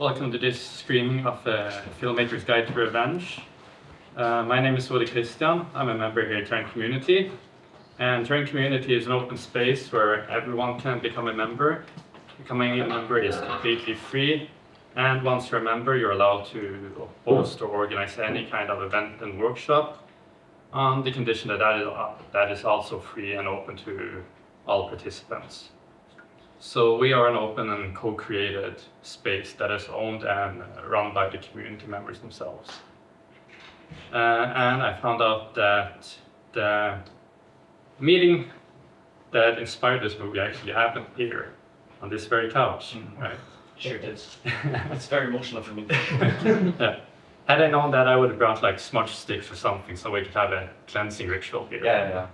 Welcome to this screening of Filmmaker's Guide to Revenge. My name is Ole Christian. I'm a member here at Terran Community. And Terran Community is an open space where everyone can become a member. Becoming a member is completely free. And once you're a member, you're allowed to host or organize any kind of event and workshop on the condition that that is also free and open to all participants. So we are an open and co-created space that is owned and run by the community members themselves. And I found out that the meeting that inspired this movie actually happened here, on this very couch, right? Sure did. It's very emotional for me. Yeah. Had I known that, I would have brought like smudge sticks or something so we could have a cleansing ritual here. Yeah.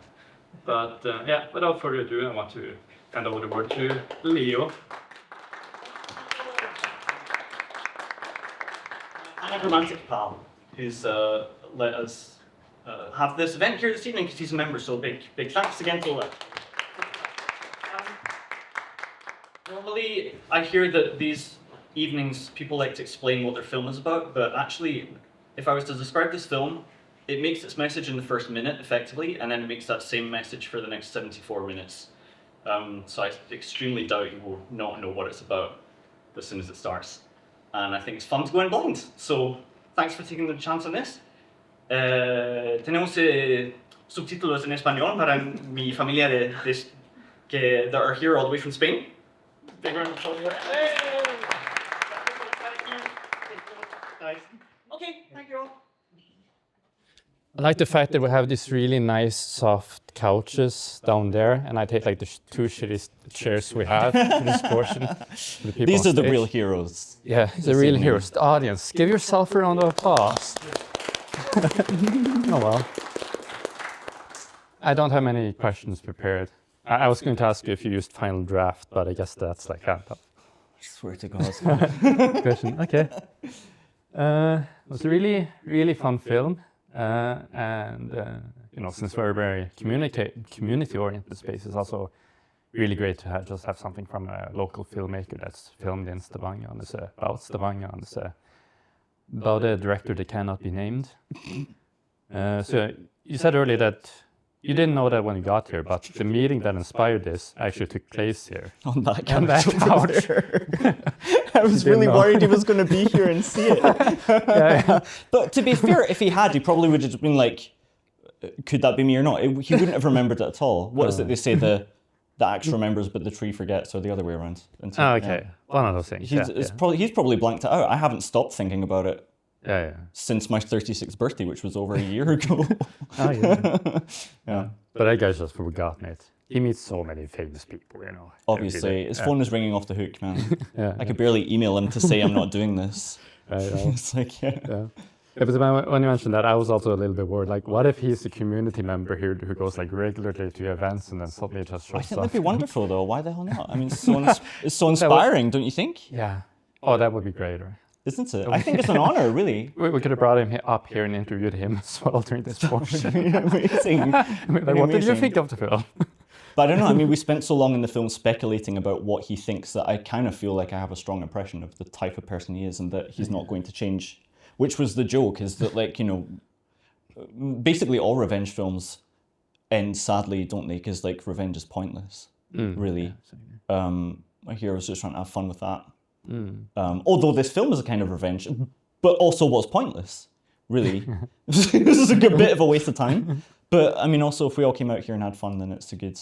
But yeah, without further ado, I want to hand over the word to Leo. I'm a romantic pal who's let us have this event here this evening because he's a member, so big thanks again to Ole. Normally, I hear that these evenings people like to explain what their film is about, but actually, if I was to describe this film, it makes its message in the first minute, effectively, and then it makes that same message for the next 74 minutes. So I extremely doubt you will not know what it's about as soon as it starts. And I think it's fun to go in blind. So thanks for taking the chance on this. Tenemos subtítulos en español para mi familia that are here all the way from Spain. Big round of applause. Nice. Okay, thank you all. I like the fact that we have these really nice soft couches down there, and I take like the two shitty chairs we have for this portion. These are the real heroes. Yeah, the real heroes. The audience. Give yourself a round of applause. Oh well. I don't have many questions prepared. I was going to ask you if you used Final Draft, but I guess that's like hand up. I swear to God. Question. Okay. It was a really fun film. And you know, since we're a very community-oriented space, it's also really great to just have something from a local filmmaker that's filmed in Stavanger, and it's about Stavanger, and it's about a director that cannot be named. So you said earlier that you didn't know that when you got here, but the meeting that inspired this actually took place here. On that couch. I was really worried he was going to be here and see it. Yeah. But to be fair, if he had, he probably would have been like, could that be me or not? He wouldn't have remembered it at all. What is it they say, the axe remembers but the tree forgets, or the other way around? Oh, okay. Yeah. One of those things. He's probably blanked it out. I haven't stopped thinking about it since my 36th birthday, which was over a year ago. Oh, yeah. But that guy just forgot, mate. He meets so many famous people, you know. Obviously, his phone is ringing off the hook, man. I could barely email him to say I'm not doing this. It's like, Yeah, but when you mentioned that, I was also a little bit worried. Like, what if he's a community member here who goes like regularly to events and then suddenly just shows up? I think that'd be wonderful, though. Why the hell not? I mean, it's so inspiring, don't you think? Yeah. Oh, that would be great, right? Isn't it? I think it's an honor, really. We could have brought him up here and interviewed him as well during this portion. Amazing. What did you think of the film? But I don't know, I mean, we spent so long in the film speculating about what he thinks that I kind of feel like I have a strong impression of the type of person he is and that he's not going to change. Which was the joke, is that, like, you know, basically all revenge films end sadly, don't they? Because, like, revenge is pointless, really. My hero's just trying to have fun with that. Although this film is a kind of revenge, but also was pointless, really. This is a good bit of a waste of time. But, I mean, also, if we all came out here and had fun, then it's a good...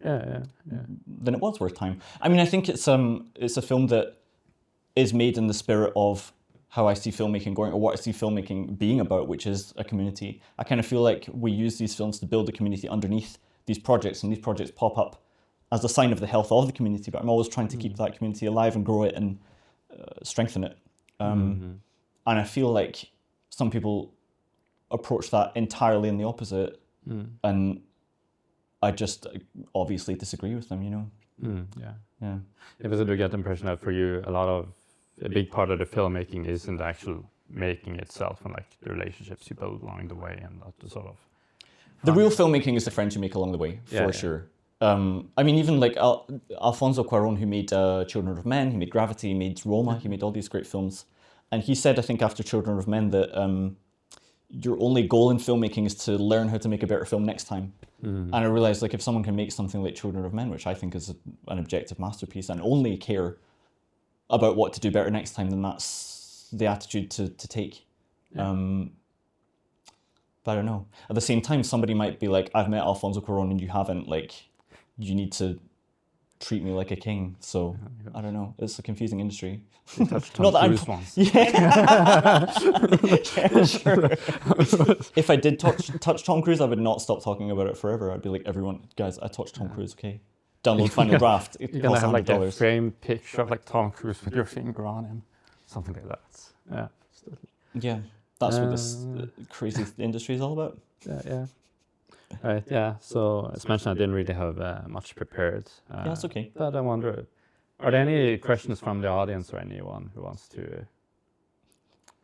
Yeah. Then it was worth time. I mean, I think it's a film that is made in the spirit of how I see filmmaking going, or what I see filmmaking being about, which is a community. I kind of feel like we use these films to build a community underneath these projects, and these projects pop up as a sign of the health of the community, but I'm always trying to keep that community alive and grow it and strengthen it. And I feel like some people approach that entirely in the opposite, and I just obviously disagree with them, you know? Yeah. It was a get the impression that for you, a big part of the filmmaking is in the actual making itself and like the relationships you build along the way and not the sort of... The real filmmaking is the friends you make along the way, for sure. I mean, even like Alfonso Cuarón, who made Children of Men, he made Gravity, he made Roma, he made all these great films. And he said, I think after Children of Men, that your only goal in filmmaking is to learn how to make a better film next time. And I realized, like, if someone can make something like Children of Men, which I think is an objective masterpiece, and only care about what to do better next time, then that's the attitude to take. But I don't know. At the same time, somebody might be like, I've met Alfonso Cuarón and you haven't, like, you need to treat me like a king. So, I don't know. It's a confusing industry. Not that I'm... Once. Yeah, sure. If I did touch Tom Cruise, I would not stop talking about it forever. I'd be like, everyone, guys, I touched Tom Cruise, okay? Download Final Draft. You're gonna have like a framed picture of like Tom Cruise with your finger on him. Something like that. Yeah. Yeah, that's what this crazy industry is all about. Yeah. Right, yeah. So as mentioned, I didn't really have much prepared. Yeah, that's okay. But I wonder, are there any questions from the audience or anyone who wants to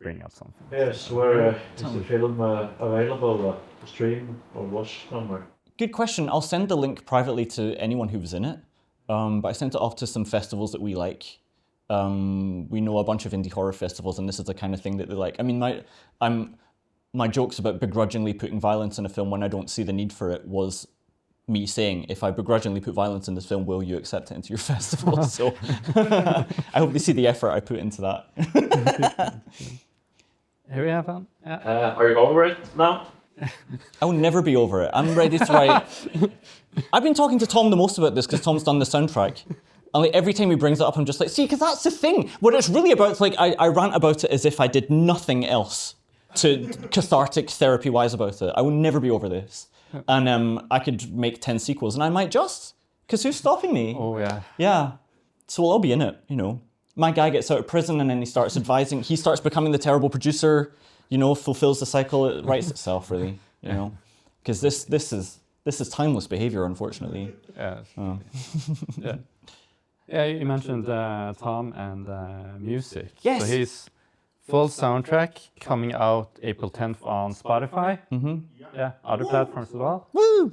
bring up something? Yes, where is the film available to stream or watch somewhere? Good question. I'll send the link privately to anyone who was in it. But I sent it off to some festivals that we like. We know a bunch of indie horror festivals, and this is the kind of thing that they like. I mean, my jokes about begrudgingly putting violence in a film when I don't see the need for it was me saying, if I begrudgingly put violence in this film, will you accept it into your festival? So I hope they see the effort I put into that. Here we have one. Yeah. Are you over it now? I will never be over it. I'm ready to write. I've been talking to Tom the most about this because Tom's done the soundtrack. And like every time he brings it up, I'm just like, see, because that's the thing. What it's really about, like, I rant about it as if I did nothing else to cathartic therapy-wise about it. I will never be over this. And I could make 10 sequels, and I might just, because who's stopping me? Oh, yeah. Yeah. So we'll all be in it, you know. My guy gets out of prison, and then he starts advising. He starts becoming the terrible producer, you know, fulfills the cycle. It writes itself, really, you know. Because this is timeless behavior, unfortunately. Yeah. Yeah. Yeah, you mentioned Tom and music. Yes. So his full soundtrack coming out April 10th on Spotify. Mm-hmm. Yeah, other platforms as well. Woo!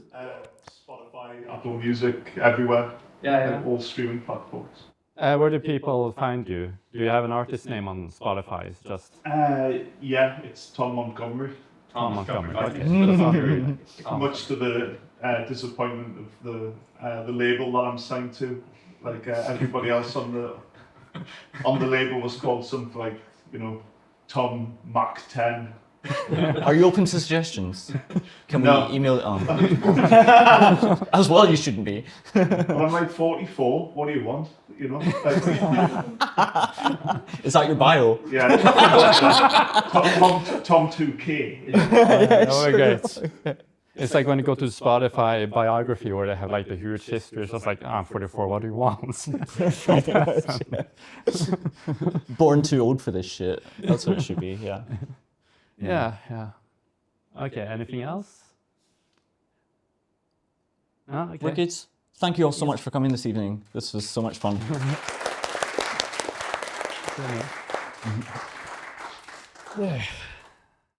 Spotify, Apple Music, everywhere. Yeah. All streaming platforms. Where do people find you? Do you have an artist name on Spotify? It's just Yeah, it's Tom Montgomery. Tom Montgomery. Okay. Much to the disappointment of the label that I'm signed to. Like everybody else on the label was called something like, you know, Tom Mac 10. Are you open to suggestions? Can No. we email it on? As well, you shouldn't be. But I'm like 44. What do you want? You know? Like, Is that your bio? yeah. Tom 2K. Oh, okay. It's like when you go to Spotify biography where they have like the huge history. It's just like, I'm 44, what do you want? Born too old for this shit. That's what it should be, yeah. Yeah. Okay, anything else? No? Okay. We're good. Thank you all so much for coming this evening. This was so much fun. Yeah.